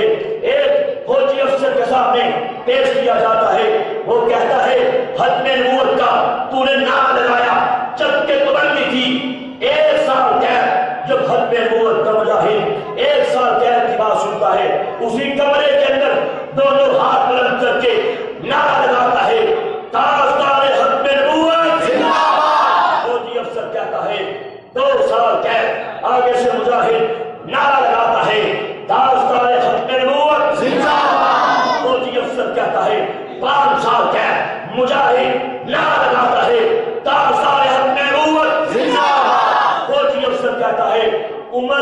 ایک فوجی افسر کے سامنے پیش کیا جاتا ہے، وہ کہتا ہے ختم نبوت کا تو نے نعرہ لگایا جب کہ پابندی تھی 1 سال قید۔ جب ختم نبوت کا مجاہد 1 سال قید کی بات سنتا ہے، اسی کمرے کے اندر دونوں ہاتھ بلند کر کے نعرہ لگاتا ہے، تاجدار ختم نبوت زندہ باد۔ فوجی افسر کہتا ہے 2 سال قید۔ آگے سے مجاہد نعرہ لگاتا ہے، تاجدار ختم نبوت زندہ باد۔ فوجی افسر کہتا ہے 5 سال قید۔ مجاہد نعرہ لگاتا ہے، تاجدار ختم نبوت زندہ باد۔ فوجی افسر کہتا ہے عمر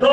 2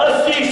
80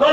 2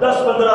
10, 15,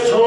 100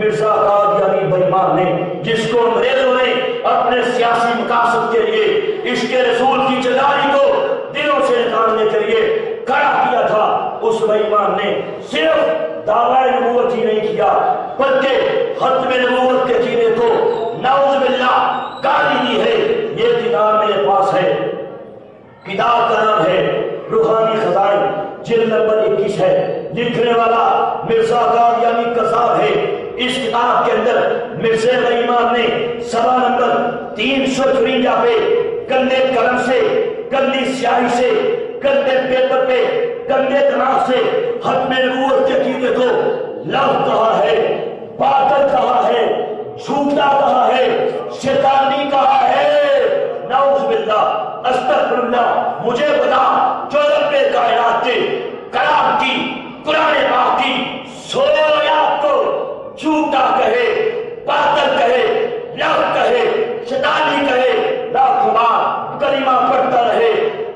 مرزا قادیانی بےمان نے، جس کو انگریزوں نے اپنے سیاسی مقاصد کے لیے عشق رسول کی جداری کو دلوں سے نکالنے کے لیے کھڑا کیا تھا، اس بےمان نے صرف دعوی نبوت ہی نہیں کیا بلکہ ختم نبوت کے جینے کو نعوذ باللہ گالی دی ہے۔ یہ کتاب میرے پاس ہے، کتاب کا نام ہے روحانی خزائن، جلد نمبر 21 ہے، لکھنے والا مرزا قادیانی کذاب ہے۔ اس کتاب کے اندر مرزا بےمان نے صفحہ نمبر 354 پہ گندے قلم سے، گندی سیاہی سے، گندے پیپر پہ، گندے دماغ سے ختم نبوت کے عقیدے کو لغو کہا ہے، باطل کہا ہے، جھوٹا کہا ہے، شیطانی کہا ہے۔ نعوذ باللہ، استغفر اللہ۔ مجھے بتا جو رب کائنات کے کلام کی، قرآن پاک کی سوریات کو جھوٹا کہے، باطل کہے، لغو کہے، شیطانی کہے، لاکھوں بار کلمہ پڑھتا رہے،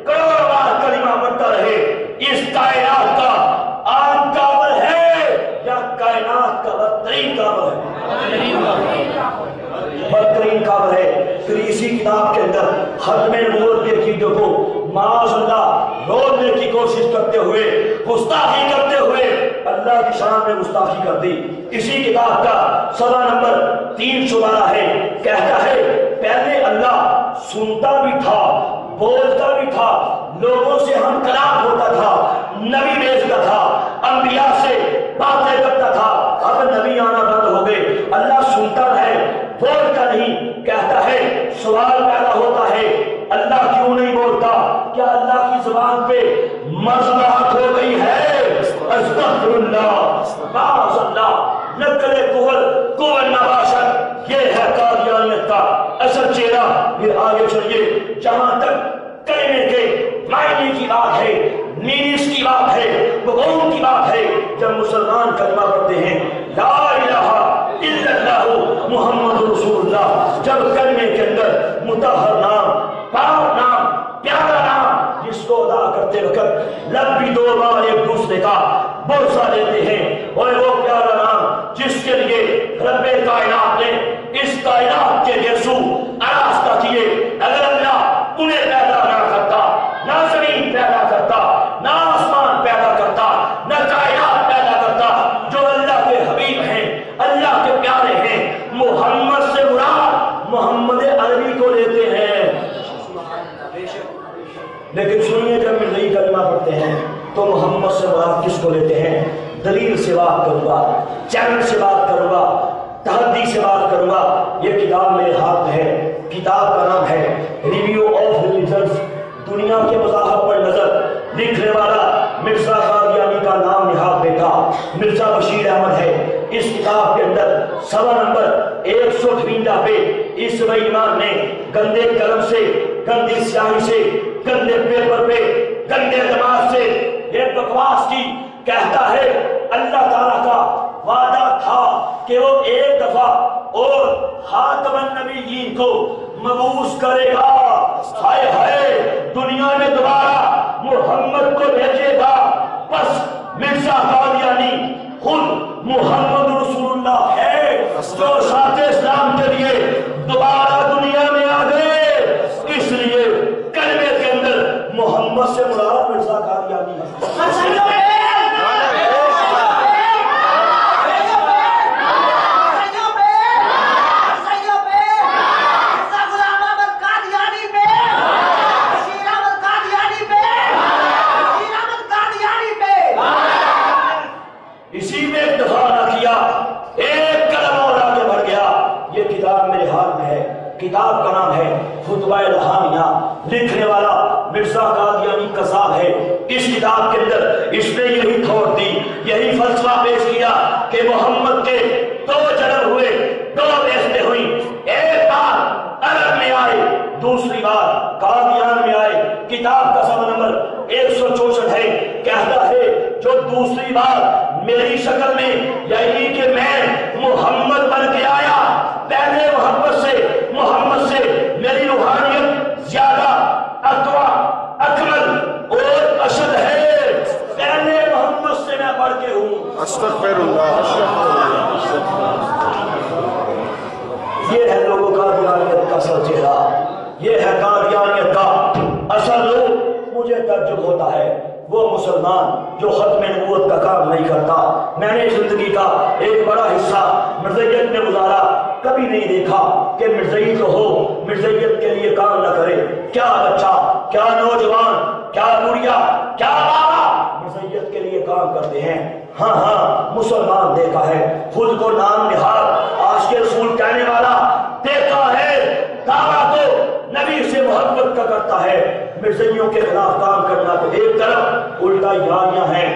کروڑوں بار کلمہ پڑھتا رہے، اس کائنات کا عام کعبہ ہے یا کائنات کا بدترین کعبہ ہے؟ بدترین کعبہ ہے۔ پھر اسی کتاب کے اندر ختم نبوت کے عقیدے کو معاذ اللہ روڑنے کی کوشش کرتے ہوئے، گستاخی کرتے ہوئے اللہ کی شان میں گستاخی کر دی۔ اسی کتاب کا صفحہ نمبر 312 ہے، کہتا ہے پہلے اللہ سنتا بھی تھا، بولتا بھی تھا، لوگوں سے ہم کلام ہوتا تھا، نبی بھیجتا تھا، انبیاء سے باتیں کرتا تھا، اب نبی آنا بند ہو گئے، اللہ سنتا ہے، بولتا نہیں۔ کہتا ہے سوال پیدا ہوتا ہے اللہ کیوں نہیں بولتا؟ کیا اللہ کی زبان پہ مصلحت ہو گئی ہے؟ استغفر اللہ، معاذ اللہ، نقل قول نباشت، یہ ہے قادیانیت کا اصل چہرہ۔ پھر آگے چلیے، جہاں تک کلمے کے معنی کی بات ہے، میننگز کی بات ہے، مفہوم کی بات ہے، جب مسلمان کلمہ پڑھتے ہیں لا الہ الا اللہ محمد رسول اللہ، جب کلمے کے اندر مطہر نام، پاک نام، پیارا نام، جس کو ادا کرتے وقت لب بھی دو بار ایک دوسرے کا بوسہ لیتے ہیں، اور وہ پیارا نام جس کے لیے رب کائنات نے اس کائنات کے گیسو آراستہ کیے، اگر اللہ انہیں پیدا نہ کرتا، نہ زمین پیدا کرتا، نہ آسمان پیدا کرتا، نہ کائنات پیدا کرتا، جو اللہ کے حبیب ہیں، اللہ کے پیارے ہیں، محمد سے مراد محمد عربی کو لیتے ہیں۔ لیکن سنیے، جب مرزائی کلمہ پڑھتے ہیں تو محمد سے مراد کس کو لیتے ہیں؟ دلیل سے بات کروں گا، چیلنج سے بات کروں گا، تحدی سے بات کروں گا۔ یہ کتاب میرے ہاتھ میں ہے، کتاب کا نام ہے ریویو آف ریلیجنز، دنیا کے مذاہب پر نظر۔ لکھنے والا مرزا قادیانی کا نام نہاد بیٹا مرزا بشیر احمد ہے۔ اس کتاب کے اندر صفحہ نمبر 153 پہ اس بےایمان نے گندے قلم سے، گندی سیاہی سے، گندے پیپر پہ، گندے دماغ سے یہ بکواس کی۔ کہتا ہے اللہ تعالیٰ کا وعدہ تھا کہ وہ ایک دفعہ اور خاتم النبیین کو مبعوث کرے گا، ہائے ہائے دنیا میں دوبارہ محمد کو بھیجے گا۔ بس مرزا قادیانی خود محمد رسول اللہ ہے جو ذات اسلام کے لیے دوبارہ دنیا میں آ گئے، اس لیے کلمے کے اندر محمد سے مراد مرزا قادیانی ہے۔ کتاب کا نام ہے خطبہ الہامیہ، لکھنے والا مرزا قادیانی کذاب ہے۔ اس کتاب کے اندر اس نے یہی تھوڑ دی، یہی فلسفہ پیش کیا کہ محمد کے دو جنم ہوئے، دو بیعتیں ہوئیں، ایک بار عرب میں آئے، دوسری بار قادیان میں آئے۔ کتاب کا صفحہ نمبر 164 ہے، کہتا ہے جو دوسری بار میری شکل میں، یعنی کہ میں محمد بن کے آیا، پہلے محمد سے میری روحانیت زیادہ اقویٰ، اکمل اور اشد ہے۔ پہلے محمد سے میں بڑھ کے ہوں۔ استغفر اللہ۔ بڑا حصہ مرزیت میں گزارا، کبھی نہیں دیکھا کہ مرزئی تو ہو مرزیت کے لیے کام نہ کرے. کیا بچہ، کیا نوجوان، کیا بڑھیا، کیا بابا مرزیت کے لیے کام کرتے ہیں. ہاں ہاں مسلمان دیکھا ہے، خود کو نام نہاد عاشق رسول کہنے والا دیکھا ہے، دعویٰ تو نبی سے محبت کا کرتا ہے. مرزائیوں کے خلاف کام کرنا تو ایک طرف، الٹا یاریاں ہیں،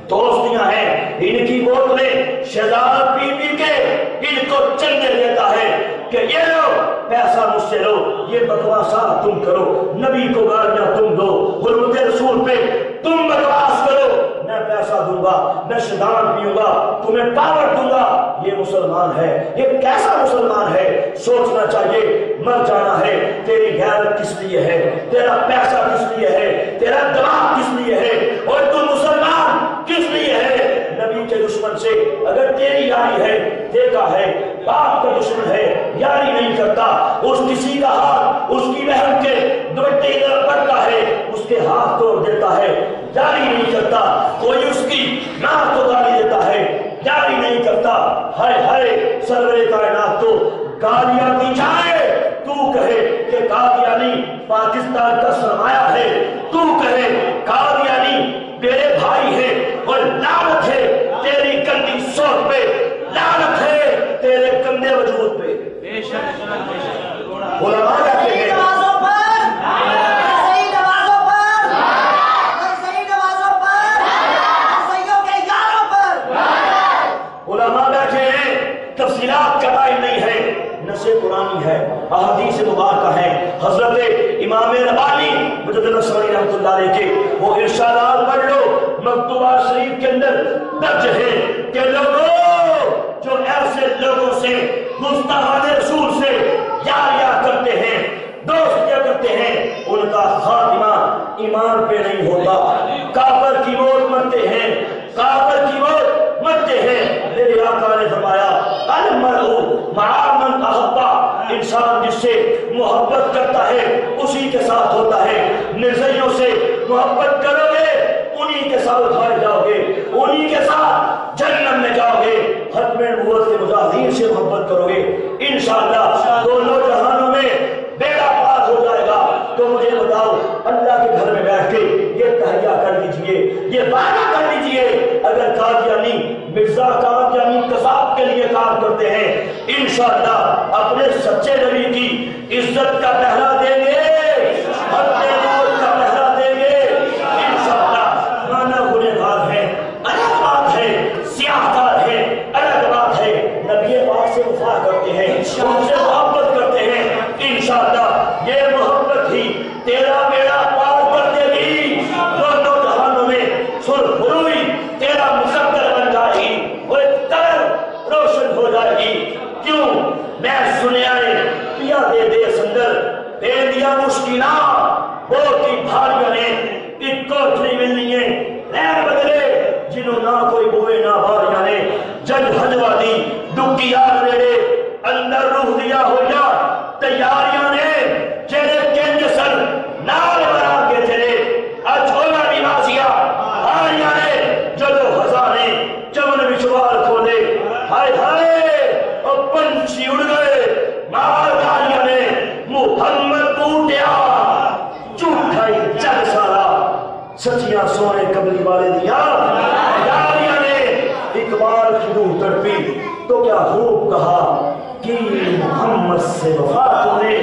دوستیاں ہیں، ان کی بوتلیں شہزاد پی پی کے ان کو چندے دیتا ہے کہ یہ لو پیسہ مجھ سے لو، یہ بکواسات تم کرو، نبی کو گالیاں تم دو، حرمت رسول پہ تم بکواس کرو، میں پیسہ دوں گا، میں شدان پیوں گا، تمہیں پاور دوں گا. یہ مسلمان ہے، یہ کیسا مسلمان ہے؟ سوچنا چاہیے. مر جانا ہے، تیری غیرت کس لیے ہے؟ تیرا پیسہ کس لیے ہے؟ تیرا دماغ کس لیے ہے؟ اور تو مسلمان کس لیے ہے؟ نبی کے دشمن سے اگر تیری یاری ہے، دیکھا ہے باپ کا دشمن ہے، یاری نہیں کرتا، اس کسی کا ہاتھ اس کی بہن کے دوپٹے کی طرف پڑتا ہے، اس کے ہاتھ توڑ دیتا ہے، یاری نہیں کرتا. کوئی اس کی ناک کو گالی دیتا ہے، یاری نہیں کرتا. ہائے ہائے سرور کائنات تو گالیاں دی جائے، تو کہے کہ قادیانی پاکستان کا سرمایہ ہے، تو کہے قادیانی میرے بھائی ہے، اور لعنت ہے تیری گندی سوچ پہ، لعنت ہے تیرے گندے وجود پہ. علماء کہتے ہیں تفصیلات کا ٹائم نہیں ہے، نص قرآنی ہے، احادیث مبارکہ ہیں. حضرت امام ربانی مجدد نصرانی رحمۃ اللہ علیہ کے وہ ارشادات پڑھ لو، مکتوبہ شریف کے اندر درج ہے کہ لوگوں جو ایسے لوگوں سے مستعان رسول سے یاریاں کرتے ہیں، دوستیاں کرتے ہیں، ان کا خاتمہ ایمان پہ نہیں ہوتا، کافر کی موت مرتے ہیں، کافر کی موت مرتے ہیں. میرے آقا نے فرمایا المرء مع من احبا، انسان جس سے محبت کرتا ہے اسی کے ساتھ ہوتا ہے. مرزائیوں سے محبت کرو گے انہی کے ساتھ اٹھائے جاؤ گے، انہی کے ساتھ جنت میں جاؤ گے. ختم نبوت کے مجاہدین سے محبت کرو گے، انشاءاللہ دونوں جہانوں میں بیڑا پار ہو جائے گا. تو مجھے بتاؤ اللہ کے گھر میں بیٹھ کے یہ تہیہ کر لیجئے، یہ وعدہ کر لیجئے، اگر قادیانی مرزا قادیانی قصاب کے لیے کام کرتے ہیں، انشاءاللہ اپنے سچے نبی کی عزت کا پہرا دیں گے، اپنے نور کا پہرا دیں گے انشاءاللہ. مانا گنہگار ہیں الگ بات ہے، سیاہ کار ہے الگ بات ہے، نبی پاک سے وفا کرتے ہیں، ان سے محبت کرتے ہیں، انشاءاللہ یہ محبت ہی تیرا بیڑا پار کر دے گی. دونوں جہانوں میں سرخ روئی تیرا مقدر بن جائے گی اور قبر روشن ہو جائے گی. کیوں میں سنیا نے پیا دے دے سندر دے دیا مشکلات، بہت ہی بھاریوں نے ایک کوٹری ملنی ہے رہ بدلے جنہوں نہ کوئی بوئے نہ باریاں نے جج ہجوا دی دکیار میرے اندر روح دیا ہو جا تیاریاں نے چہرے کنج سر نال بنا کے چلے اچھولا نوازیا آریاں نے جلو ہزانے چمن بچوار کھولے. ہائے ہائے اور پنچھی اڑ گئے مار گالیاں نے محمد بوٹیا جھوٹائی جگ سارا سچیاں سونے قبلی والے دیا یاریاں نے. اقبال کی روح تڑپی تو کیا خوب کہا کہ محمد سے وفا تم نے